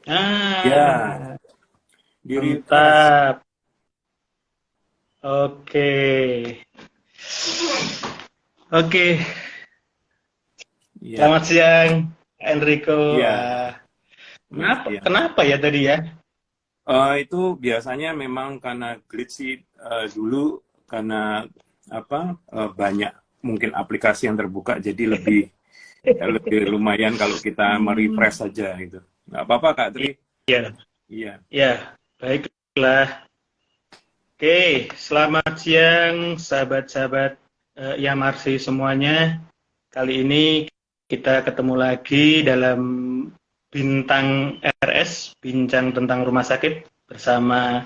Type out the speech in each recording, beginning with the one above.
Ya, Ah, di refresh. mantap. Oke. Oke. Ya, Selamat siang, Enrico. ya, Wah, Mas kenapa? Dian. Kenapa ya tadi ya? Itu biasanya memang karena glitch sih dulu karena apa banyak mungkin aplikasi yang terbuka jadi lebih lumayan kalau kita Hmm. merefresh saja gitu. Nggak apa-apa Kak Tri. Iya, Iya, ya. Baiklah. Oke, selamat siang, sahabat-sahabat Yamarsi semuanya. Kali ini kita ketemu lagi dalam Bintang RS, Bincang tentang Rumah Sakit bersama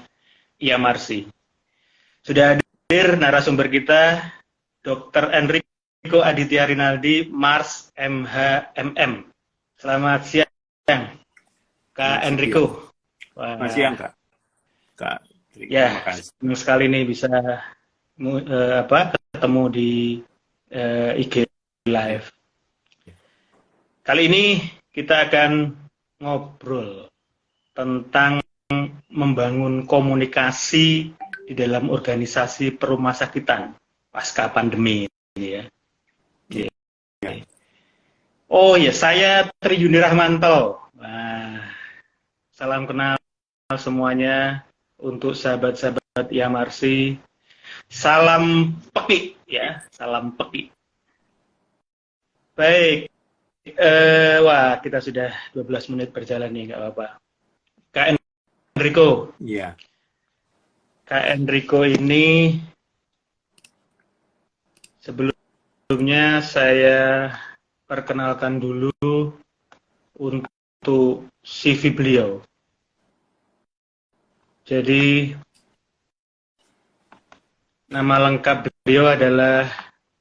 Yamarsi. Sudah hadir narasumber kita, Dr. Enrico Aditya Rinaldi, Mars MHMM. Selamat siang, Kak Mas Dian. Enrico. Masih yang Wah, Kak Tri. ya, Terima kasih. senang sekali nih bisa ketemu di IG Ya, Live. Kali ini kita akan ngobrol tentang membangun komunikasi di dalam organisasi perumasakitan pasca pandemi ini ya. Oke. ya. Oh ya, saya Tri Yuni Rahmanto. Nah, salam kenal semuanya untuk sahabat-sahabat Yamarsi. Salam peki ya, salam peki. Baik, wah kita sudah 12 menit berjalan nih, nggak apa-apa. Kak Enrico, Iya. Kak Enrico ini sebelumnya saya perkenalkan dulu untuk CV beliau. Jadi nama lengkap beliau adalah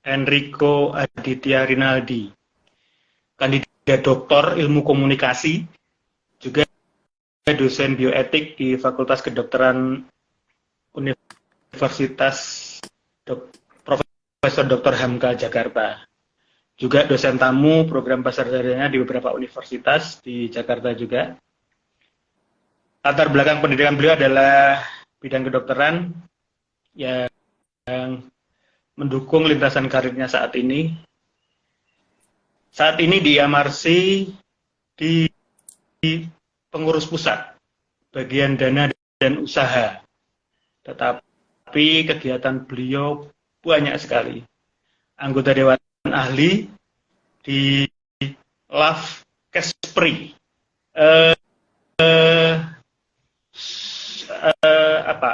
Enrico Aditya Rinaldi, kandidat doktor ilmu komunikasi, juga dosen bioetik di Fakultas Kedokteran Universitas Profesor Dr. Hamka Jakarta. Juga dosen tamu program pasarjaya di beberapa universitas di Jakarta juga. Latar belakang pendidikan beliau adalah bidang kedokteran yang mendukung lintasan karirnya saat ini. Saat ini di Yamarsi di pengurus pusat, bagian dana dan usaha. Tetapi kegiatan beliau banyak sekali. Anggota Dewan Ahli di LAV Kespri. Eh,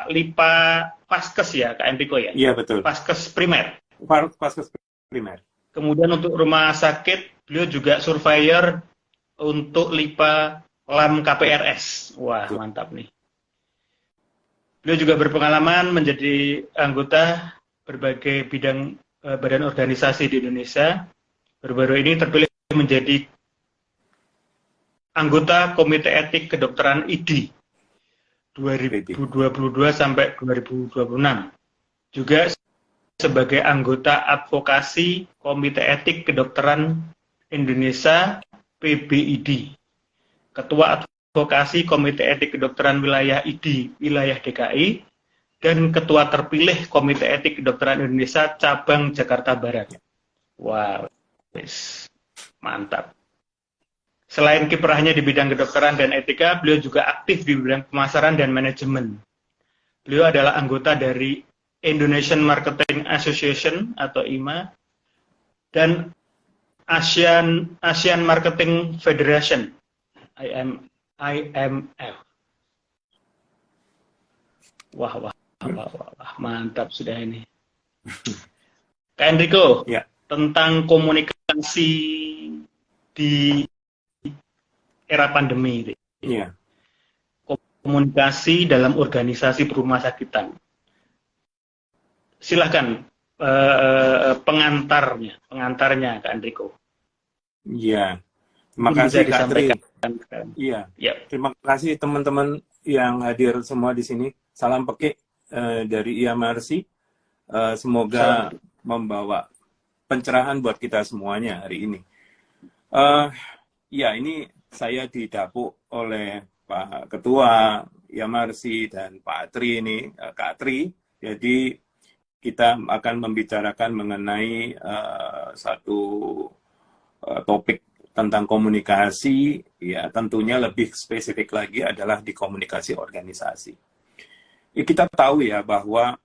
LIPA Paskes ya, Kak Enrico ya. Iya betul. Paskes primer. Paskes primer. Kemudian untuk rumah sakit, beliau juga surveyor untuk LIPA LAM KPRS. Wah, Betul. mantap nih. Beliau juga berpengalaman menjadi anggota berbagai bidang badan organisasi di Indonesia. Baru-baru ini terpilih menjadi anggota Komite Etik Kedokteran ID 2022 sampai 2026. Juga sebagai anggota advokasi Komite Etik Kedokteran Indonesia PBID, Ketua Advokasi Komite Etik Kedokteran Wilayah ID Wilayah DKI, dan Ketua Terpilih Komite Etik Kedokteran Indonesia Cabang Jakarta Barat. Wow, mantap. Selain kiprahnya di bidang kedokteran dan etika, beliau juga aktif di bidang pemasaran dan manajemen. Beliau adalah anggota dari Indonesian Marketing Association atau IMA dan Asian Marketing Federation IMF. Wah, mantap sudah ini. Kak Enrico, Ya. tentang komunikasi di era pandemi ini. Iya. Komunikasi dalam organisasi perumasakitan. Silahkan pengantarnya Kak Enrico. Iya. Terima Mungkin bisa kasih Kak Tri. disampaikan. Iya. Ya, Terima kasih teman-teman yang hadir semua di sini. Salam pekik dari IAMRC. Semoga salam. membawa pencerahan buat kita semuanya hari ini. Ya, ini saya didapuk oleh Pak Ketua Yamarsi dan Pak Tri ini, Kak Tri. Jadi kita akan membicarakan mengenai satu topik tentang komunikasi, ya tentunya lebih spesifik lagi adalah di komunikasi organisasi. Ya, kita tahu ya bahwa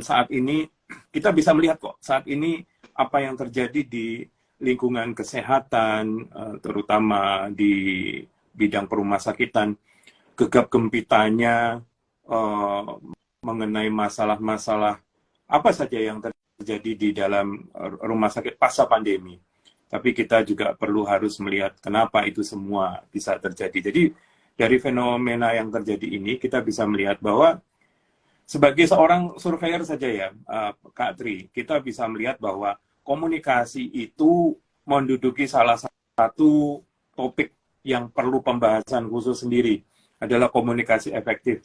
saat ini kita bisa melihat kok saat ini apa yang terjadi di lingkungan kesehatan, terutama di bidang perumahsakitan, gegap gempitanya mengenai masalah-masalah apa saja yang terjadi di dalam rumah sakit pasca pandemi. Tapi kita juga perlu harus melihat kenapa itu semua bisa terjadi. Jadi dari fenomena yang terjadi ini kita bisa melihat bahwa sebagai seorang surveyor saja ya, Kak Tri, kita bisa melihat bahwa komunikasi itu menduduki salah satu topik yang perlu pembahasan khusus sendiri, adalah komunikasi efektif.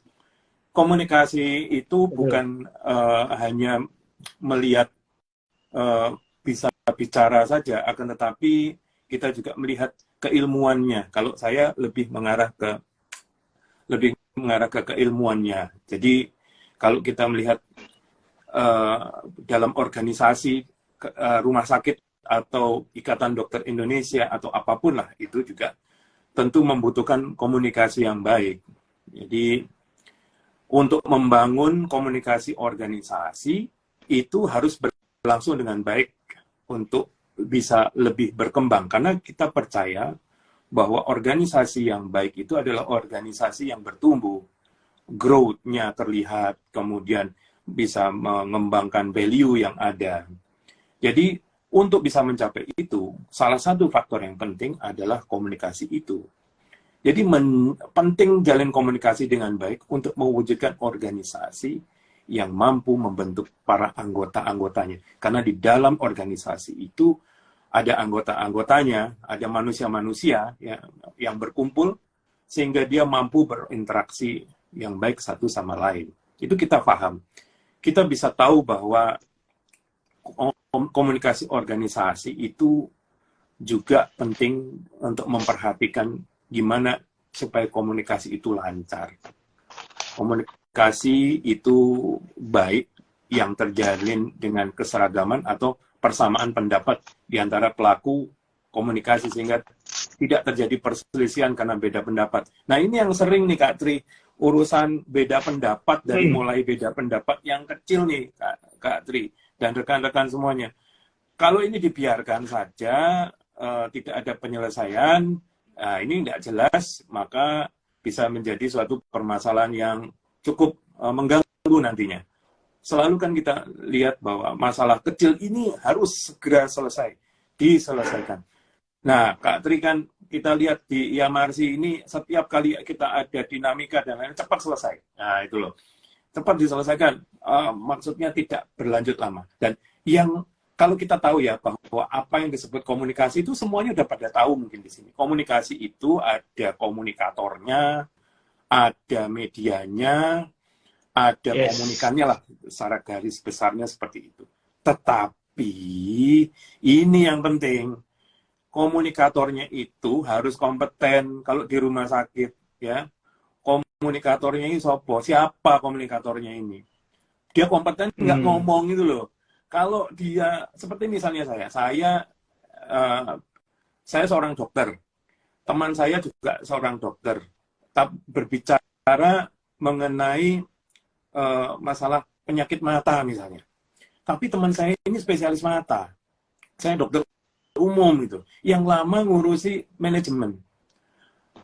Komunikasi itu bukan hanya melihat bisa bicara saja, akan tetapi kita juga melihat keilmuannya. Kalau saya lebih mengarah ke keilmuannya. Jadi kalau kita melihat dalam organisasi rumah sakit atau Ikatan Dokter Indonesia atau apapun lah, itu juga tentu membutuhkan komunikasi yang baik. Jadi untuk membangun komunikasi organisasi itu harus berlangsung dengan baik untuk bisa lebih berkembang. Karena kita percaya bahwa organisasi yang baik itu adalah organisasi yang bertumbuh, growth-nya terlihat, kemudian bisa mengembangkan value yang ada. Jadi untuk bisa mencapai itu, salah satu faktor yang penting adalah komunikasi itu. Jadi penting jalin komunikasi dengan baik untuk mewujudkan organisasi yang mampu membentuk para anggota-anggotanya. Karena di dalam organisasi itu ada anggota-anggotanya, ada manusia-manusia yang berkumpul sehingga dia mampu berinteraksi yang baik satu sama lain. Itu kita paham. Kita bisa tahu bahwa komunikasi organisasi itu juga penting untuk memperhatikan gimana supaya komunikasi itu lancar. Komunikasi itu baik yang terjalin dengan keseragaman atau persamaan pendapat di antara pelaku komunikasi sehingga tidak terjadi perselisihan karena beda pendapat. Nah ini yang sering nih Kak Tri, urusan beda pendapat dari mulai beda pendapat yang kecil nih Kak Tri dan rekan-rekan semuanya. Kalau ini dibiarkan saja, tidak ada penyelesaian, ini tidak jelas, maka bisa menjadi suatu permasalahan yang cukup mengganggu nantinya. Selalu kan kita lihat bahwa masalah kecil ini harus segera diselesaikan. Nah, Kak Tri kan kita lihat di Yamarsi ini setiap kali kita ada dinamika dan lain cepat selesai. Nah, itu loh. Cepat diselesaikan, maksudnya tidak berlanjut lama. Dan yang kalau kita tahu ya bahwa apa yang disebut komunikasi itu semuanya udah pada tahu mungkin di sini. Komunikasi itu ada komunikatornya, ada medianya, ada komunikannya lah, secara garis besarnya seperti itu. Tetapi ini yang penting, komunikatornya itu harus kompeten. Kalau di rumah sakit ya, komunikatornya ini siapa komunikatornya ini? Dia kompeten nggak ngomong gitu loh. Kalau dia seperti misalnya saya seorang dokter, teman saya juga seorang dokter, berbicara mengenai masalah penyakit mata misalnya. Tapi teman saya ini spesialis mata, saya dokter umum gitu, yang lama ngurusi manajemen.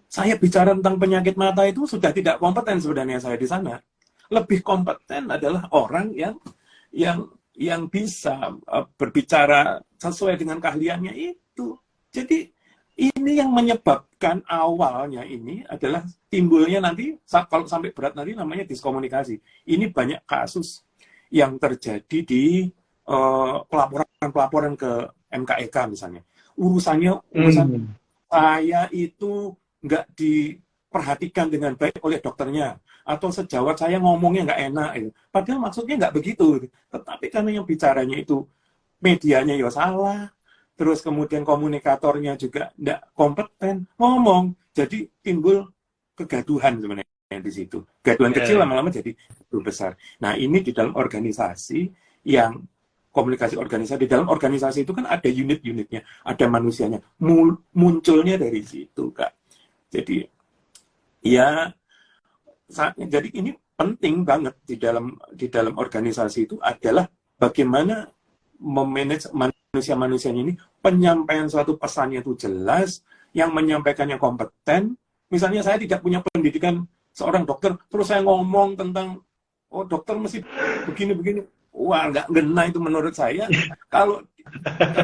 Saya bicara tentang penyakit mata itu sudah tidak kompeten sebenarnya saya di sana. Lebih kompeten adalah orang yang bisa berbicara sesuai dengan keahliannya itu. Jadi ini yang menyebabkan awalnya ini adalah timbulnya nanti, kalau sampai berat nanti namanya diskomunikasi. Ini banyak kasus yang terjadi di pelaporan ke MKEK misalnya. Urusan saya itu nggak diperhatikan dengan baik oleh dokternya. Atau sejawat saya ngomongnya nggak enak. Padahal maksudnya nggak begitu. Tetapi karena yang bicaranya itu medianya ya salah, terus kemudian komunikatornya juga nggak kompeten ngomong. Jadi timbul kegaduhan sebenarnya di situ. Gaduhan kecil lama-lama jadi gaduh besar. Nah, ini di dalam organisasi yang komunikasi organisasi, di dalam organisasi itu kan ada unit-unitnya, ada manusianya. Munculnya dari situ, Kak. Jadi ya jadi ini penting banget di dalam organisasi itu adalah bagaimana memanage manusia-manusianya ini, penyampaian suatu pesannya itu jelas, yang menyampaikannya kompeten. Misalnya saya tidak punya pendidikan seorang dokter, terus saya ngomong tentang, oh dokter mesti begini-begini. Wah, nggak ngena itu menurut saya. Kalau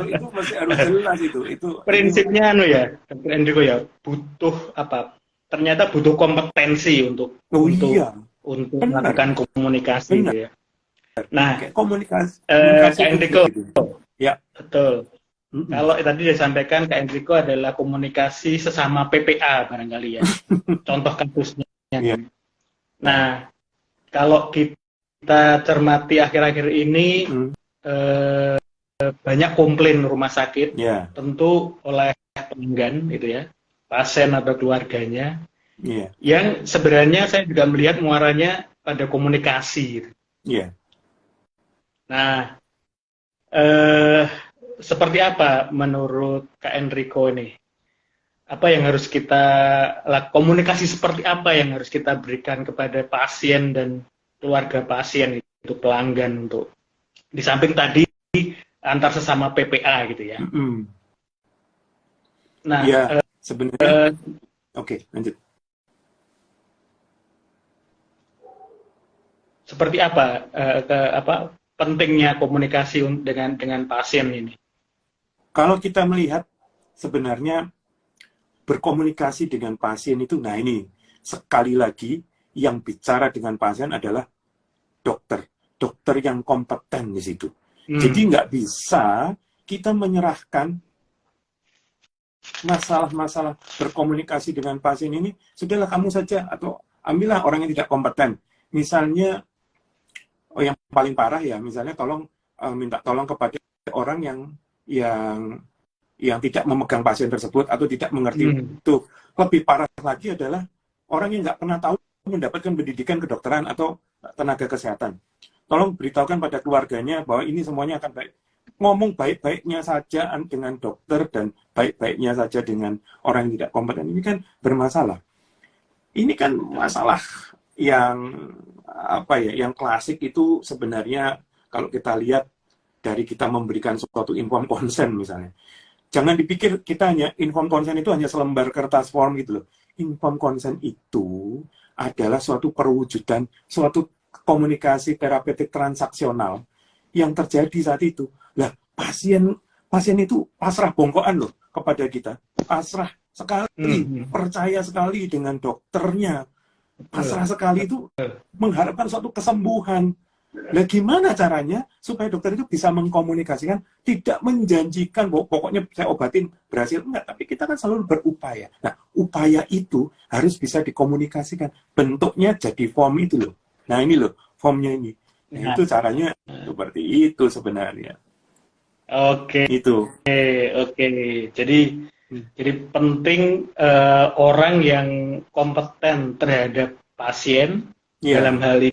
itu masih harus jelas itu. Prinsipnya Dr. Enrico ya, butuh apa? Ternyata butuh kompetensi untuk melakukan komunikasi gitu ya. Nah, komunikasi Kak Enrico, gitu. Ya, betul. Kalau tadi disampaikan Kak Enrico adalah komunikasi sesama PPA barangkali ya. Contoh kasusnya. Ya. Nah, kalau kita cermati akhir-akhir ini banyak komplain rumah sakit, tentu oleh pelanggan itu ya, pasien atau keluarganya, yang sebenarnya saya juga melihat muaranya pada komunikasi. Nah, seperti apa menurut Kak Enrico ini? Apa yang harus komunikasi seperti apa yang harus kita berikan kepada pasien dan keluarga pasien itu, pelanggan, untuk di samping tadi antar sesama PPA gitu ya. Nah, sebenarnya oke, lanjut. Seperti apa pentingnya komunikasi dengan pasien ini? Kalau kita melihat sebenarnya berkomunikasi dengan pasien itu, nah ini sekali lagi yang bicara dengan pasien adalah dokter yang kompeten di situ. Jadi nggak bisa kita menyerahkan masalah-masalah berkomunikasi dengan pasien ini, sudahlah kamu saja, atau ambillah orang yang tidak kompeten. Misalnya, yang paling parah ya, misalnya minta tolong kepada orang yang tidak memegang pasien tersebut atau tidak mengerti itu. Lebih parah lagi adalah orang yang nggak pernah tahu mendapatkan pendidikan kedokteran atau tenaga kesehatan. Tolong beritahukan pada keluarganya bahwa ini semuanya akan baik. Ngomong baik-baiknya saja dengan dokter dan baik-baiknya saja dengan orang yang tidak kompeten, ini kan bermasalah. Ini kan masalah yang yang klasik itu sebenarnya kalau kita lihat dari kita memberikan suatu inform consent misalnya. Jangan dipikir kita hanya inform consent itu hanya selembar kertas form gitu loh. Inform consent itu adalah suatu perwujudan, suatu komunikasi terapeutik transaksional yang terjadi saat itu. Lah, pasien itu pasrah bongkoan loh kepada kita. Pasrah sekali, percaya sekali dengan dokternya. Pasrah sekali itu mengharapkan suatu kesembuhan. Nah, gimana caranya supaya dokter itu bisa mengkomunikasikan, tidak menjanjikan bahwa pokoknya saya obatin berhasil, enggak, tapi kita kan selalu berupaya. Nah, upaya itu harus bisa dikomunikasikan. Bentuknya jadi form itu loh. Nah, ini loh, formnya ini. Nah, itu caranya seperti itu sebenarnya. Oke. Itu. Oke. Jadi penting orang yang kompeten terhadap pasien, dalam hal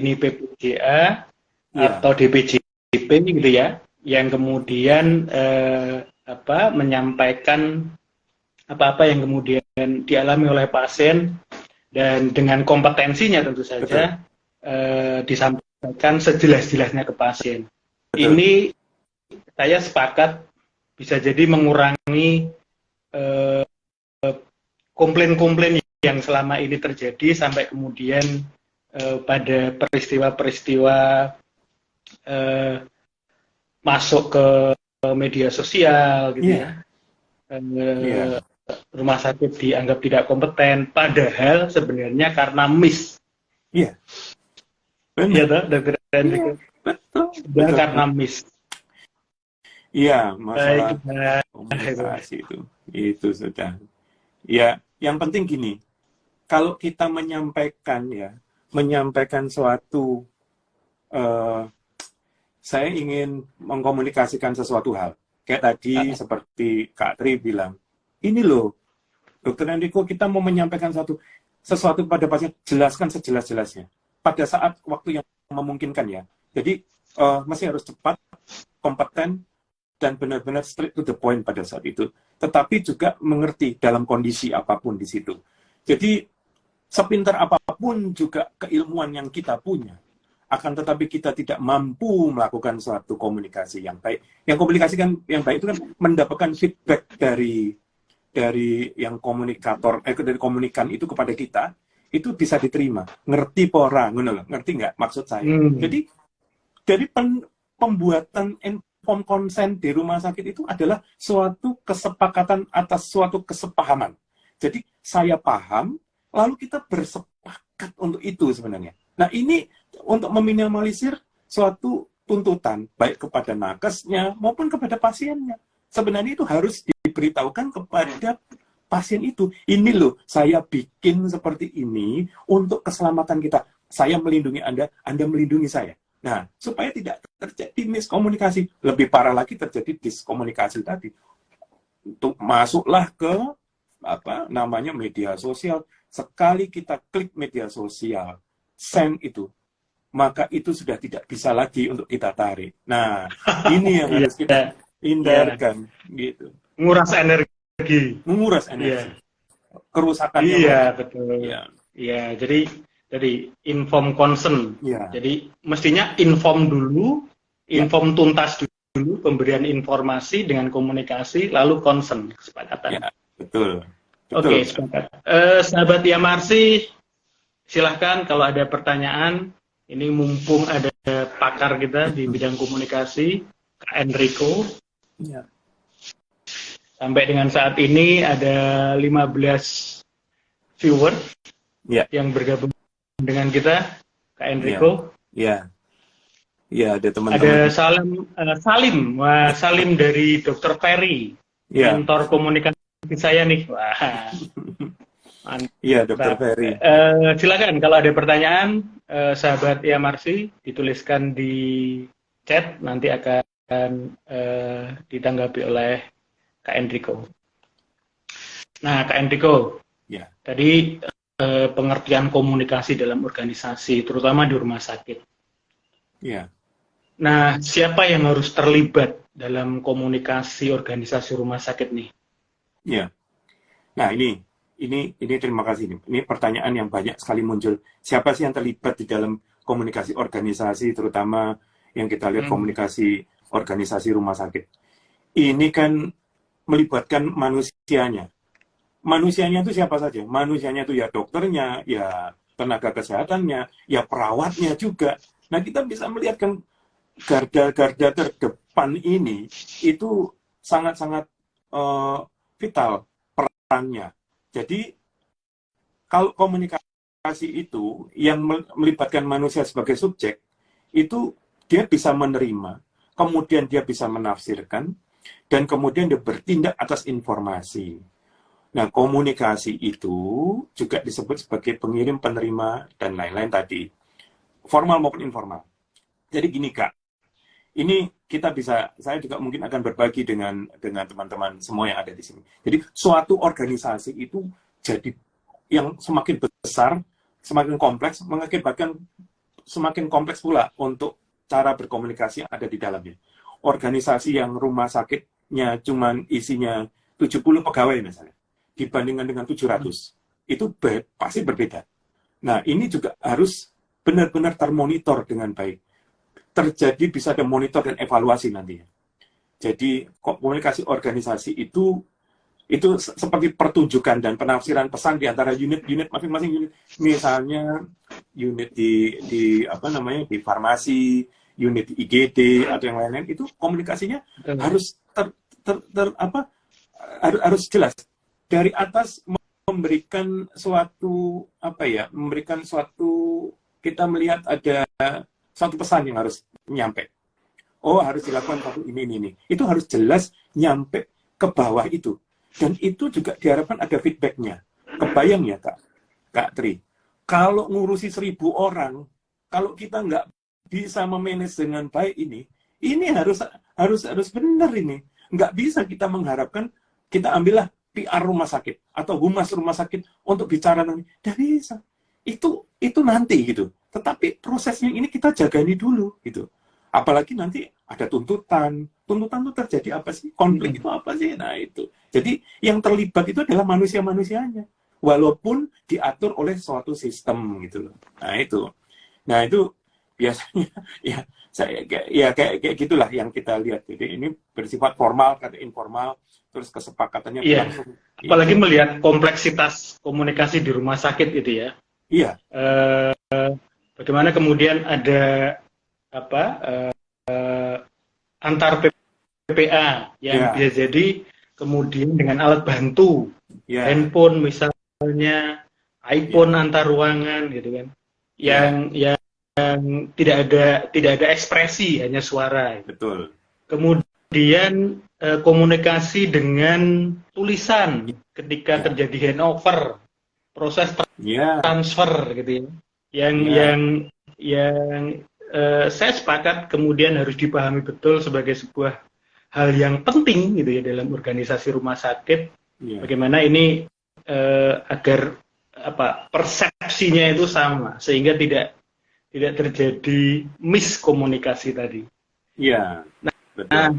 ini PPGA atau DPJP gitu ya, yang kemudian menyampaikan apa-apa yang kemudian dialami oleh pasien, dan dengan kompetensinya tentu saja disampaikan sejelas-jelasnya ke pasien. Betul. Ini saya sepakat bisa jadi mengurangi komplain-komplain yang selama ini terjadi sampai kemudian pada peristiwa-peristiwa masuk ke media sosial gitu ya. Rumah sakit dianggap tidak kompeten, padahal sebenarnya karena miss. Iya. Iya toh, Dr. Enrico. Betul. Karena miss. Iya, masalah komunikasi itu sudah. Ya, yang penting gini, kalau kita menyampaikan suatu, saya ingin mengkomunikasikan sesuatu hal. Kayak tadi seperti Kak Tri bilang, ini loh, Dr. Enrico, kita mau menyampaikan satu, sesuatu kepada pasien, jelaskan sejelas-jelasnya pada saat waktu yang memungkinkan ya. Jadi masih harus cepat, kompeten, dan benar-benar straight to the point pada saat itu. Tetapi juga mengerti dalam kondisi apapun di situ. Jadi sepintar apapun juga keilmuan yang kita punya, akan tetapi kita tidak mampu melakukan suatu komunikasi yang baik. Yang komunikasi kan yang baik itu kan mendapatkan feedback dari yang komunikator, dari komunikan itu kepada kita, itu bisa diterima. Ngerti pora, ngerti nggak maksud saya? Jadi dari pembuatan inform consent di rumah sakit itu adalah suatu kesepakatan atas suatu kesepahaman. Jadi saya paham, lalu kita bersepakat untuk itu sebenarnya. Nah ini untuk meminimalisir suatu tuntutan, baik kepada nakesnya maupun kepada pasiennya. Sebenarnya itu harus diberitahukan kepada pasien itu. Ini loh, saya bikin seperti ini untuk keselamatan kita. Saya melindungi Anda melindungi saya. Nah, supaya tidak terjadi miskomunikasi. Lebih parah lagi terjadi diskomunikasi tadi. Untuk masuklah ke media sosial. Sekali kita klik media sosial, send itu, maka itu sudah tidak bisa lagi untuk kita tarik. Nah, ini yang harus kita hindarkan, gitu. Menguras energi. Kerusakannya. Iya, betul. Iya, jadi inform consent. Jadi mestinya inform dulu, inform tuntas dulu, pemberian informasi dengan komunikasi, lalu consent, kesepakatan. Ya, betul. Oke, sepakat. Sahabat Yamarsi, silahkan kalau ada pertanyaan. Ini mumpung ada pakar kita di bidang komunikasi, Kak Enrico. Ya. Sampai dengan saat ini ada 15 viewer yang bergabung dengan kita, Kak Enrico. Iya, ada teman-teman. Ada Salim dari Dr. Ferry, mentor komunikasi saya nih. Wah. Iya, Dr. Ferry. Silakan kalau ada pertanyaan, sahabat Yamarsi, dituliskan di chat, nanti akan ditanggapi oleh Kak Enrico. Nah, Kak Enrico, tadi pengertian komunikasi dalam organisasi, terutama di rumah sakit. Nah, siapa yang harus terlibat dalam komunikasi organisasi rumah sakit nih? Nah, ini terima kasih. Ini pertanyaan yang banyak sekali muncul. Siapa sih yang terlibat di dalam komunikasi organisasi, terutama yang kita lihat komunikasi organisasi rumah sakit? Ini kan melibatkan manusianya. Manusianya itu siapa saja? Manusianya itu ya dokternya, ya tenaga kesehatannya, ya perawatnya juga. Nah, kita bisa melihat kan garda-garda terdepan ini itu sangat-sangat vital perannya. Jadi, kalau komunikasi itu yang melibatkan manusia sebagai subjek, itu dia bisa menerima, kemudian dia bisa menafsirkan, dan kemudian dia bertindak atas informasi. Nah, komunikasi itu juga disebut sebagai pengirim, penerima, dan lain-lain tadi. Formal maupun informal. Jadi gini, Kak. Ini kita bisa, saya juga mungkin akan berbagi dengan teman-teman semua yang ada di sini. Jadi suatu organisasi itu jadi yang semakin besar, semakin kompleks, mengakibatkan semakin kompleks pula untuk cara berkomunikasi yang ada di dalamnya. Organisasi yang rumah sakitnya cuman isinya 70 pegawai misalnya, dibandingkan dengan 700, itu pasti berbeda. Nah, ini juga harus benar-benar termonitor dengan baik. Terjadi bisa ada monitor dan evaluasi nantinya. Jadi komunikasi organisasi itu seperti pertunjukan dan penafsiran pesan di antara unit-unit masing-masing unit. Misalnya unit di farmasi, unit di IGD atau yang lain-lain, itu komunikasinya harus harus jelas dari atas, memberikan suatu kita melihat ada satu pesan yang harus nyampe. Oh, harus dilakukan satu ini. Itu harus jelas nyampe ke bawah itu. Dan itu juga diharapkan ada feedback-nya. Kebayang ya, Kak Tri? Kalau ngurusi 1.000 orang, kalau kita nggak bisa memanage dengan baik ini harus benar ini. Nggak bisa kita mengharapkan, kita ambillah PR rumah sakit atau humas rumah sakit untuk bicara nanti. Tidak bisa. Itu nanti gitu. Tetapi prosesnya ini kita jagani dulu gitu. Apalagi nanti ada tuntutan. Tuntutan itu terjadi apa sih? Konflik itu apa sih? Nah itu. Jadi yang terlibat itu adalah manusia-manusianya. Walaupun diatur oleh suatu sistem gitu loh. Nah itu biasanya kayak gitulah yang kita lihat. Jadi ini bersifat formal, kata informal, terus kesepakatannya berlangsung. Apalagi melihat kompleksitas komunikasi di rumah sakit gitu ya. Iya. Bagaimana kemudian ada antar PPA yang bisa jadi kemudian dengan alat bantu, handphone misalnya, iPhone antar ruangan gitu kan, yang tidak ada ekspresi, hanya suara. Betul. Kemudian komunikasi dengan tulisan ketika terjadi handover, proses transfer gitu ya. Yang saya sepakat kemudian harus dipahami betul sebagai sebuah hal yang penting gitu ya dalam organisasi rumah sakit. Bagaimana ini agar persepsinya itu sama sehingga tidak terjadi miskomunikasi tadi. Iya. Betul. Nah,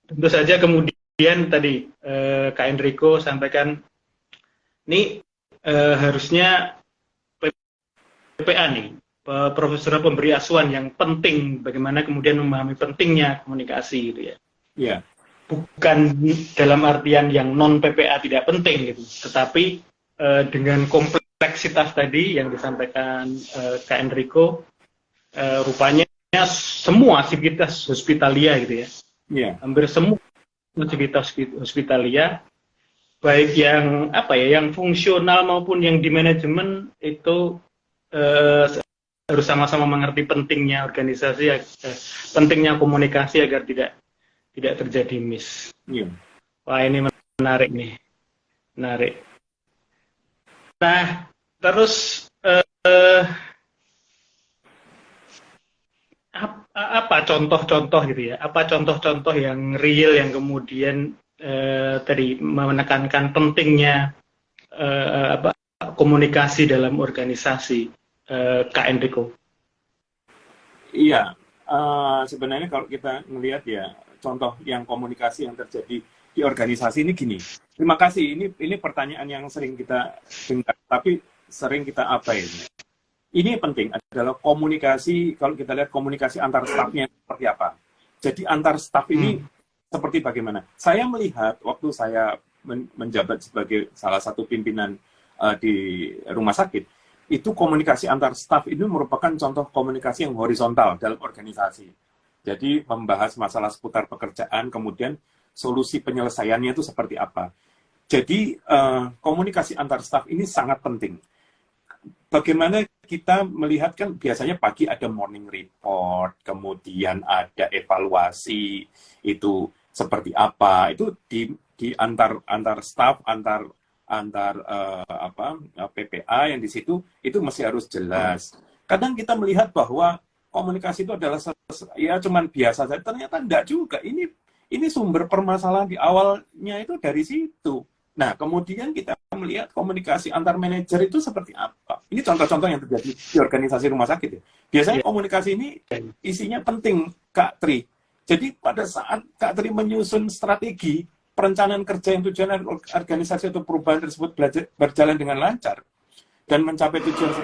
tentu saja kemudian tadi Kak Enrico sampaikan ini harusnya PPA nih, profesional pemberi asuhan yang penting, bagaimana kemudian memahami pentingnya komunikasi gitu ya. Iya. Bukan dalam artian yang non PPA tidak penting gitu, tetapi dengan kompleksitas tadi yang disampaikan Kak Enrico, rupanya semua aktivitas hospitalia gitu ya. Iya. Hampir semua aktivitas hospitalia, baik yang yang fungsional maupun yang di manajemen itu harus sama-sama mengerti pentingnya organisasi, pentingnya komunikasi agar tidak terjadi miss. Iya. Wah, ini menarik nih, menarik. Nah, terus apa contoh-contoh gitu ya? Apa contoh-contoh yang real yang kemudian tadi menekankan pentingnya komunikasi dalam organisasi, Kak Enrico? Iya, sebenarnya kalau kita melihat ya contoh yang komunikasi yang terjadi di organisasi ini gini. Terima kasih. Ini pertanyaan yang sering kita dengar, tapi sering kita abai. Ini penting adalah komunikasi. Kalau kita lihat komunikasi antar stafnya seperti apa. Jadi antar staf ini seperti bagaimana? Saya melihat waktu saya menjabat sebagai salah satu pimpinan di rumah sakit, itu komunikasi antar staf itu merupakan contoh komunikasi yang horizontal dalam organisasi. Jadi membahas masalah seputar pekerjaan, kemudian solusi penyelesaiannya itu seperti apa. Jadi komunikasi antar staf ini sangat penting. Bagaimana kita melihat kan biasanya pagi ada morning report, kemudian ada evaluasi, itu seperti apa, itu di antar staf, antar PPA yang di situ itu masih harus jelas. Kadang kita melihat bahwa komunikasi itu adalah ya cuman biasa saja, ternyata enggak juga. Ini sumber permasalahan di awalnya itu dari situ. Nah, kemudian kita melihat komunikasi antar manajer itu seperti apa. Ini contoh-contoh yang terjadi di organisasi rumah sakit ya. Biasanya komunikasi ini isinya penting, Kak Tri. Jadi pada saat Kak Tri menyusun strategi perencanaan kerja yang tujuan organisasi atau perubahan tersebut berjalan dengan lancar dan mencapai tujuan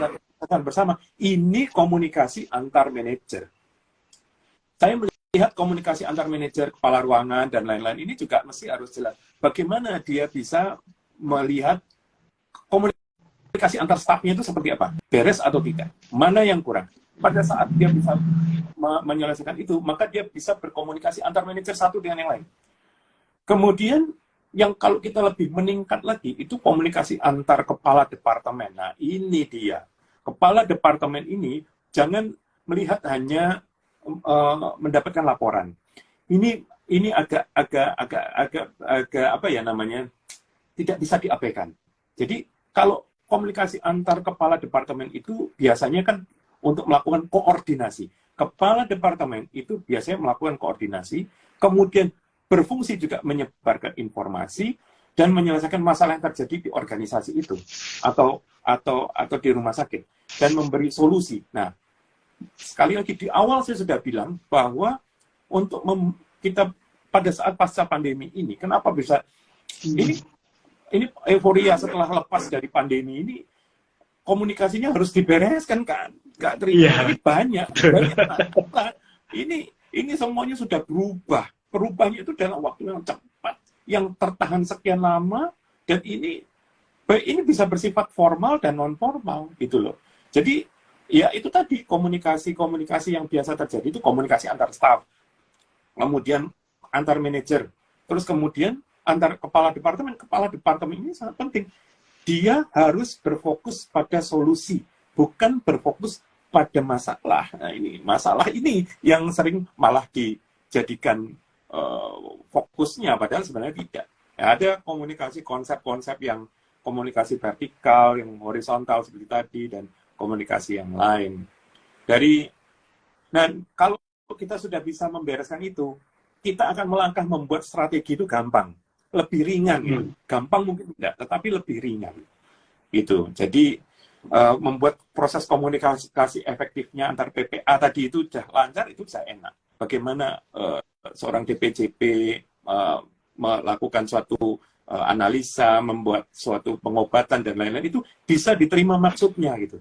bersama, ini komunikasi antar manajer. Saya melihat komunikasi antar manajer, kepala ruangan, dan lain-lain ini juga mesti harus jelas. Bagaimana dia bisa melihat komunikasi antar stafnya itu seperti apa? Beres atau tidak? Mana yang kurang? Pada saat dia bisa menyelesaikan itu, maka dia bisa berkomunikasi antar manajer satu dengan yang lain. Kemudian, yang kalau kita lebih meningkat lagi, itu komunikasi antar kepala departemen. Nah, ini dia. Kepala departemen ini jangan melihat hanya mendapatkan laporan. Ini agak apa ya namanya, tidak bisa diabaikan. Jadi kalau komunikasi antar kepala departemen itu biasanya kan untuk melakukan koordinasi. Kepala departemen itu biasanya melakukan koordinasi, kemudian berfungsi juga menyebarkan informasi, dan menyelesaikan masalah yang terjadi di organisasi itu atau di rumah sakit dan memberi solusi. Nah, sekali lagi di awal saya sudah bilang bahwa untuk kita pada saat pasca pandemi ini, kenapa bisa ini euforia setelah lepas dari pandemi ini, komunikasinya harus dibereskan kan, nggak terima. Ini banyak ini semuanya sudah berubah. Perubahannya itu dalam waktu yang cepat, yang tertahan sekian lama, dan ini bisa bersifat formal dan non formal gitu loh. Jadi ya itu tadi komunikasi yang biasa terjadi itu komunikasi antar staff, kemudian antar manajer, terus kemudian antar kepala departemen ini sangat penting. Dia harus berfokus pada solusi, bukan berfokus pada masalah. Nah, masalah ini yang sering malah dijadikan fokusnya, padahal sebenarnya tidak. Ya, ada komunikasi konsep-konsep yang komunikasi vertikal, yang horizontal seperti tadi, dan komunikasi yang lain. Dan kalau kita sudah bisa membereskan itu, kita akan melangkah membuat strategi itu gampang, lebih ringan. Gampang mungkin tidak, tetapi lebih ringan. Gitu. Jadi membuat proses komunikasi efektifnya antar PPA tadi itu sudah lancar, itu bisa enak. Bagaimana seorang DPJP melakukan suatu analisa, membuat suatu pengobatan dan lain-lain, itu bisa diterima maksudnya gitu.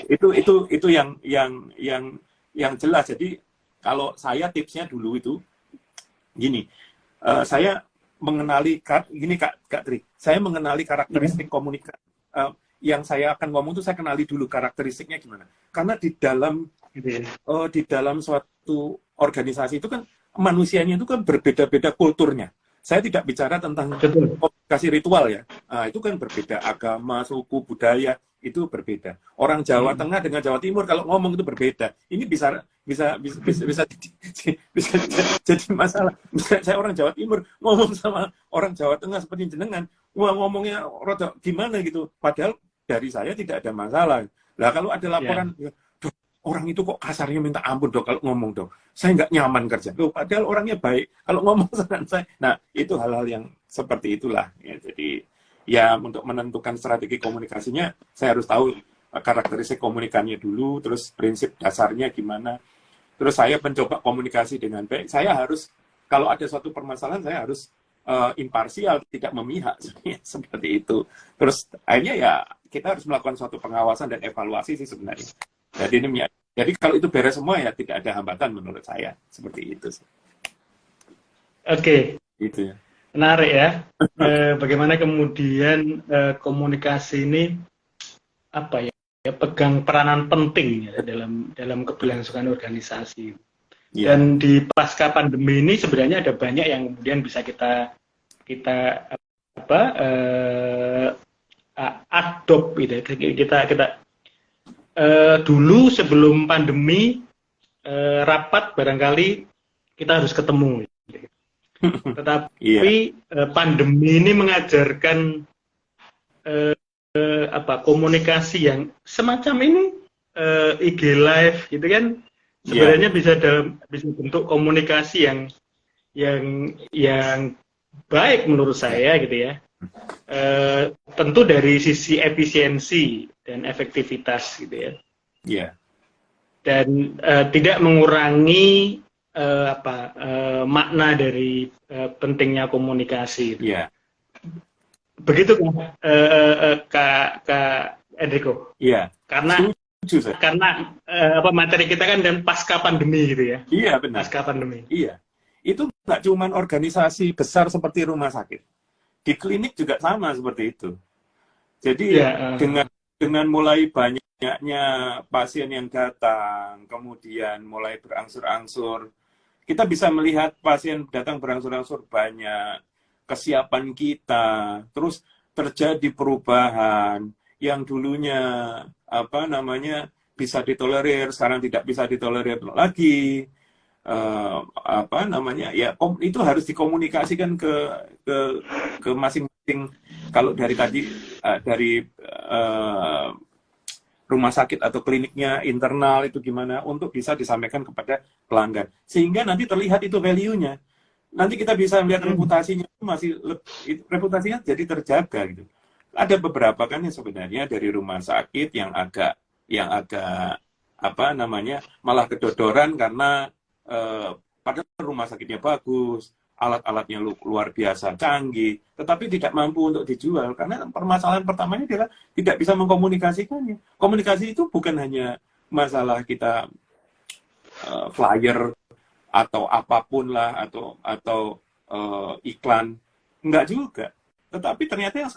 Itu yang jelas. Jadi kalau saya tipsnya dulu itu gini, saya mengenali gini Kak Tri, saya mengenali karakteristik komunikasi yang saya akan ngomong itu, saya kenali dulu karakteristiknya gimana. Karena di dalam suatu organisasi itu kan manusianya itu kan berbeda-beda kulturnya. Saya tidak bicara tentang komunikasi ritual ya. Nah, itu kan berbeda, agama, suku, budaya itu berbeda. Orang Jawa Tengah dengan Jawa Timur kalau ngomong itu berbeda. Ini bisa jadi masalah. Misalnya saya orang Jawa Timur ngomong sama orang Jawa Tengah seperti jenengan, ngomongnya rada gimana gitu. Padahal dari saya tidak ada masalah. Lah kalau ada laporan, orang itu kok kasarnya minta ampun dong kalau ngomong dong. Saya nggak nyaman kerja. Loh, padahal orangnya baik. Kalau ngomong dengan saya. Nah, itu hal-hal yang seperti itulah. Ya, jadi, ya untuk menentukan strategi komunikasinya, saya harus tahu karakteristik komunikasinya dulu, terus prinsip dasarnya gimana. Terus saya mencoba komunikasi dengan baik. Saya harus, kalau ada suatu permasalahan, saya harus imparsial, tidak memihak. Seperti itu. Terus akhirnya ya, kita harus melakukan suatu pengawasan dan evaluasi sih sebenarnya. Jadi kalau itu beres semua ya tidak ada hambatan menurut saya, seperti itu. Oke. Gitu ya. Menarik ya. Bagaimana kemudian komunikasi ini apa ya, pegang peranan penting ya, dalam keberlangsungan organisasi. Yeah. Dan di pasca pandemi ini sebenarnya ada banyak yang kemudian bisa kita adopt gitu. Kita dulu sebelum pandemi rapat barangkali kita harus ketemu, tetapi pandemi ini mengajarkan komunikasi yang semacam ini, IG live gitu kan, sebenarnya bisa bentuk komunikasi yang baik menurut saya gitu ya. Tentu dari sisi efisiensi dan efektivitas gitu ya. Yeah. Dan tidak mengurangi makna dari pentingnya komunikasi. Gitu. Yeah. Begitu Kak Enrico. Iya. Yeah. Karena materi kita kan dan pasca pandemi gitu ya. Iya, benar. Pasca pandemi. Iya. Itu nggak cuma organisasi besar seperti rumah sakit. Di klinik juga sama seperti itu. Jadi dengan mulai banyaknya pasien yang datang, kemudian mulai berangsur-angsur, kita bisa melihat pasien datang berangsur-angsur banyak, kesiapan kita, terus terjadi perubahan yang dulunya bisa ditolerir, sekarang tidak bisa ditolerir lagi. Itu harus dikomunikasikan ke masing-masing. Kalau dari rumah sakit atau kliniknya internal itu gimana untuk bisa disampaikan kepada pelanggan, sehingga nanti terlihat itu value-nya. nanti kita bisa melihat reputasinya masih reputasinya jadi terjaga gitu. Ada beberapa kan yang sebenarnya dari rumah sakit yang agak apa namanya malah kedodoran karena padahal rumah sakitnya bagus, alat-alatnya luar biasa canggih, tetapi tidak mampu untuk dijual karena permasalahan pertamanya adalah tidak bisa mengkomunikasikannya. Komunikasi itu bukan hanya masalah kita flyer atau apapun lah atau iklan, enggak juga. Tetapi ternyata yang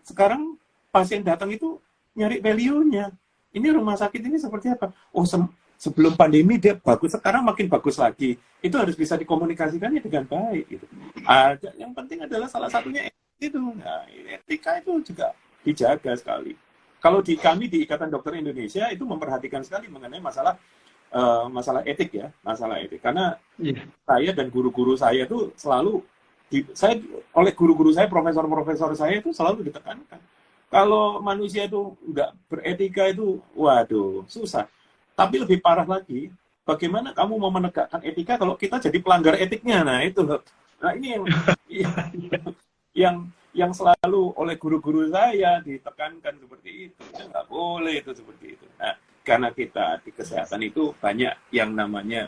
sekarang pasien datang itu nyari value-nya. Ini rumah sakit ini seperti apa? Oh, sebelum pandemi dia bagus, sekarang makin bagus lagi. Itu harus bisa dikomunikasikannya dengan baik. Gitu. Yang penting adalah salah satunya itu. Nah, etika itu juga dijaga sekali. Kalau kami di Ikatan Dokter Indonesia itu memperhatikan sekali mengenai masalah etik ya, masalah etik. Karena saya dan guru-guru saya itu selalu oleh guru-guru saya, profesor-profesor saya itu selalu ditekankan. Kalau manusia itu nggak beretika itu, waduh, susah. Tapi lebih parah lagi, bagaimana kamu mau menegakkan etika kalau kita jadi pelanggar etiknya? Nah itu, nah ini yang selalu oleh guru-guru saya ditekankan seperti itu. Ya, nggak boleh itu seperti itu. Nah, karena kita di kesehatan itu banyak yang namanya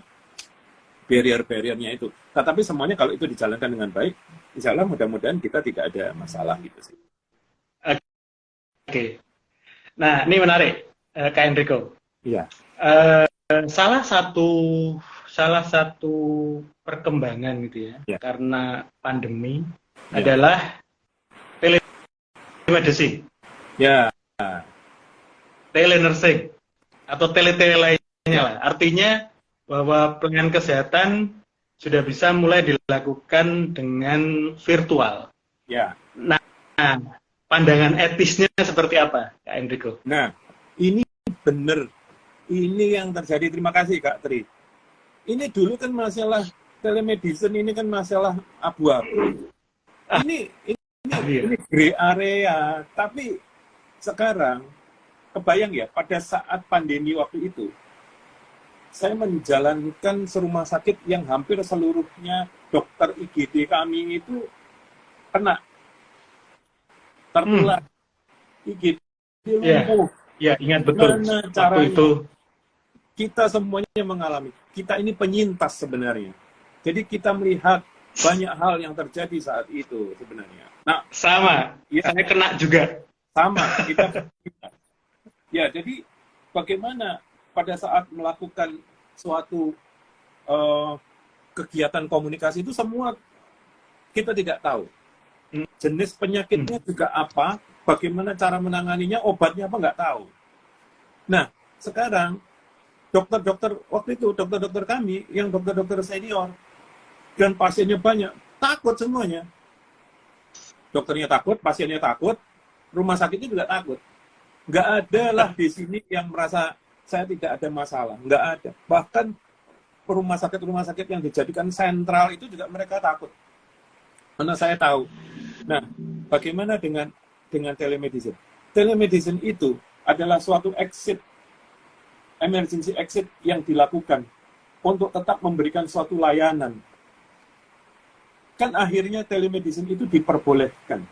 barrier-barriernya itu. Tetapi semuanya kalau itu dijalankan dengan baik, insya Allah mudah-mudahan kita tidak ada masalah gitu sih. Oke. Nah, ini menarik, Kak Enrico. Iya. Salah satu perkembangan gitu ya, karena pandemi adalah telemedicine. Ya. Telenursing atau tele-tele lainnya lah. Artinya bahwa pelayanan kesehatan sudah bisa mulai dilakukan dengan virtual. Ya. Nah, pandangan etisnya seperti apa, Kak Enrico? Nah, ini benar. Ini yang terjadi. Terima kasih, Kak Tri. Ini dulu kan masalah telemedicine, ini kan masalah abu-abu. Ini gray area. Tapi sekarang, kebayang ya, pada saat pandemi waktu itu, saya menjalankan serumah sakit yang hampir seluruhnya dokter IGD kami itu kena tertular IGD lumpuh. Ya, ingat betul. Gimana caranya? Itu kita semuanya mengalami. Kita ini penyintas sebenarnya. Jadi kita melihat banyak hal yang terjadi saat itu sebenarnya. Nah, sama. Ya, saya kena juga. Sama. Ya, jadi bagaimana pada saat melakukan suatu kegiatan komunikasi itu semua kita tidak tahu. Jenis penyakitnya juga apa, bagaimana cara menanganinya, obatnya apa nggak tahu. Nah, sekarang dokter-dokter, waktu itu dokter-dokter kami, yang dokter-dokter senior, dan pasiennya banyak, takut semuanya. Dokternya takut, pasiennya takut, rumah sakitnya juga takut. Nggak ada lah di sini yang merasa saya tidak ada masalah, nggak ada. Bahkan rumah sakit yang dijadikan sentral itu juga mereka takut. Karena saya tahu. Nah, bagaimana dengan telemedicine? Telemedicine itu adalah suatu emergency exit yang dilakukan untuk tetap memberikan suatu layanan. Kan akhirnya telemedicine itu diperbolehkan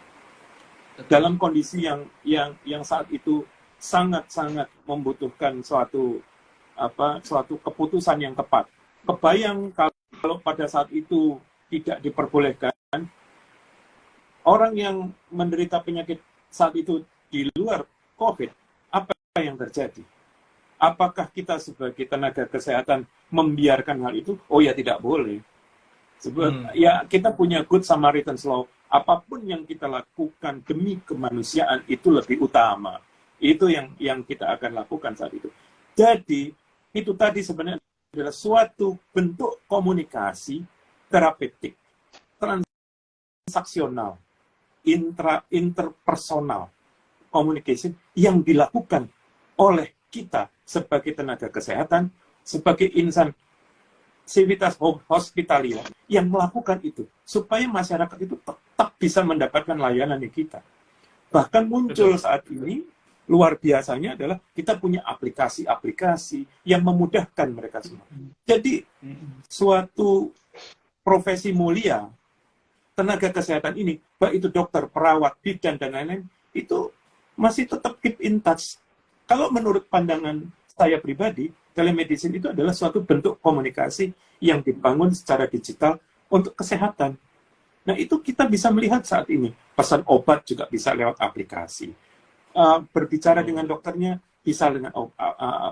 dalam kondisi yang saat itu sangat-sangat membutuhkan suatu keputusan yang tepat. Kebayang kalau pada saat itu tidak diperbolehkan, orang yang menderita penyakit saat itu di luar COVID, apa yang terjadi? Apakah kita sebagai tenaga kesehatan membiarkan hal itu? Oh ya, tidak boleh. Ya, kita punya Good Samaritan's Law. Apapun yang kita lakukan demi kemanusiaan itu lebih utama. Itu yang kita akan lakukan saat itu. Jadi, itu tadi sebenarnya adalah suatu bentuk komunikasi terapeutik, transaksional, interpersonal communication yang dilakukan oleh kita sebagai tenaga kesehatan, sebagai insan civitas hospitalia yang melakukan itu supaya masyarakat itu tetap bisa mendapatkan layanan di kita. Bahkan muncul saat ini luar biasanya adalah kita punya aplikasi-aplikasi yang memudahkan mereka semua. Jadi suatu profesi mulia, tenaga kesehatan ini, baik itu dokter, perawat, bidan, dan lain-lain, itu masih tetap keep in touch. Kalau menurut pandangan saya pribadi, telemedicine itu adalah suatu bentuk komunikasi yang dibangun secara digital untuk kesehatan. Nah, itu kita bisa melihat saat ini. Pesan obat juga bisa lewat aplikasi. Berbicara dengan dokternya bisa dengan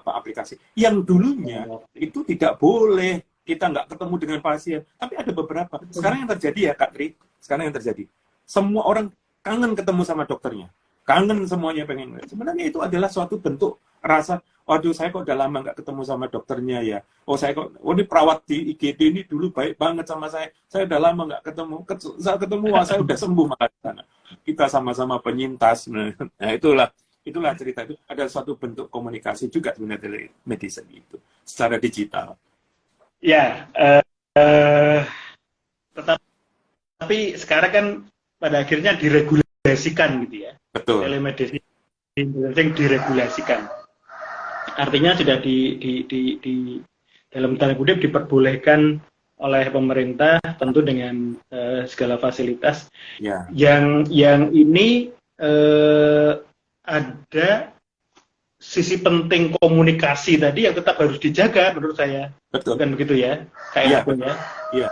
aplikasi. Yang dulunya itu tidak boleh, kita nggak ketemu dengan pasien. Tapi ada beberapa. Sekarang yang terjadi ya, Kak Tri, sekarang yang terjadi. Semua orang kangen ketemu sama dokternya. Kangen semuanya pengen. Sebenarnya itu adalah suatu bentuk rasa, waduh saya kok udah lama nggak ketemu sama dokternya ya. Ini perawat di IGD ini dulu baik banget sama saya. Saya udah lama nggak ketemu. Saat ketemu, wah saya udah sembuh malah di sana. Kita sama-sama penyintas. Nah, itulah cerita itu. Ada suatu bentuk komunikasi juga sebenarnya medicine itu secara digital. Ya, tetapi sekarang kan pada akhirnya diregulasikan gitu ya. Betul. Telemedicine diregulasikan. Artinya sudah di dalam tanda kutip diperbolehkan oleh pemerintah, tentu dengan segala fasilitas. Ya. Yang ini ada sisi penting komunikasi tadi yang tetap harus dijaga menurut saya. Betul. Bukan begitu ya, Kak Enrico ya? Iya.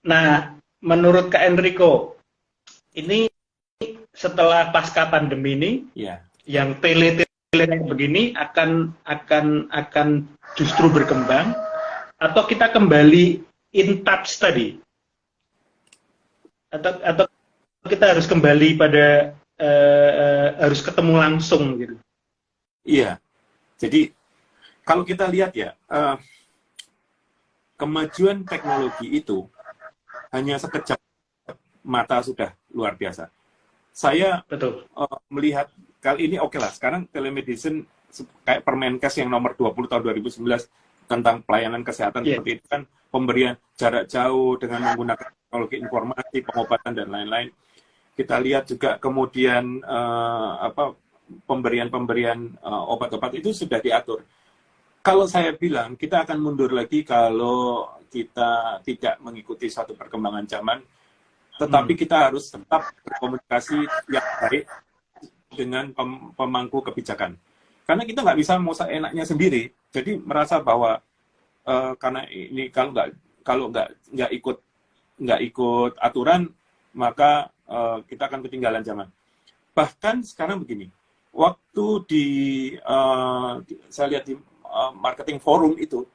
Nah, menurut Kak Enrico, ini setelah pasca pandemi ini, yang tele begini akan justru berkembang, atau kita kembali in touch tadi, atau kita harus kembali pada harus ketemu langsung gitu. Iya. Jadi kalau kita lihat ya, kemajuan teknologi itu hanya sekejap mata sudah luar biasa. Saya melihat kali ini oke lah, sekarang telemedicine kayak Permenkes yang nomor 20 tahun 2019 tentang pelayanan kesehatan seperti itu kan, pemberian jarak jauh dengan menggunakan teknologi informasi, pengobatan dan lain-lain. Kita lihat juga kemudian pemberian obat-obat itu sudah diatur. Kalau saya bilang kita akan mundur lagi kalau kita tidak mengikuti suatu perkembangan zaman, tetapi kita harus tetap berkomunikasi yang baik dengan pemangku kebijakan. Karena kita nggak bisa mau seenaknya sendiri. Jadi merasa bahwa karena ini kalau nggak ikut aturan, maka kita akan ketinggalan zaman. Bahkan sekarang begini, waktu saya lihat di marketing forum itu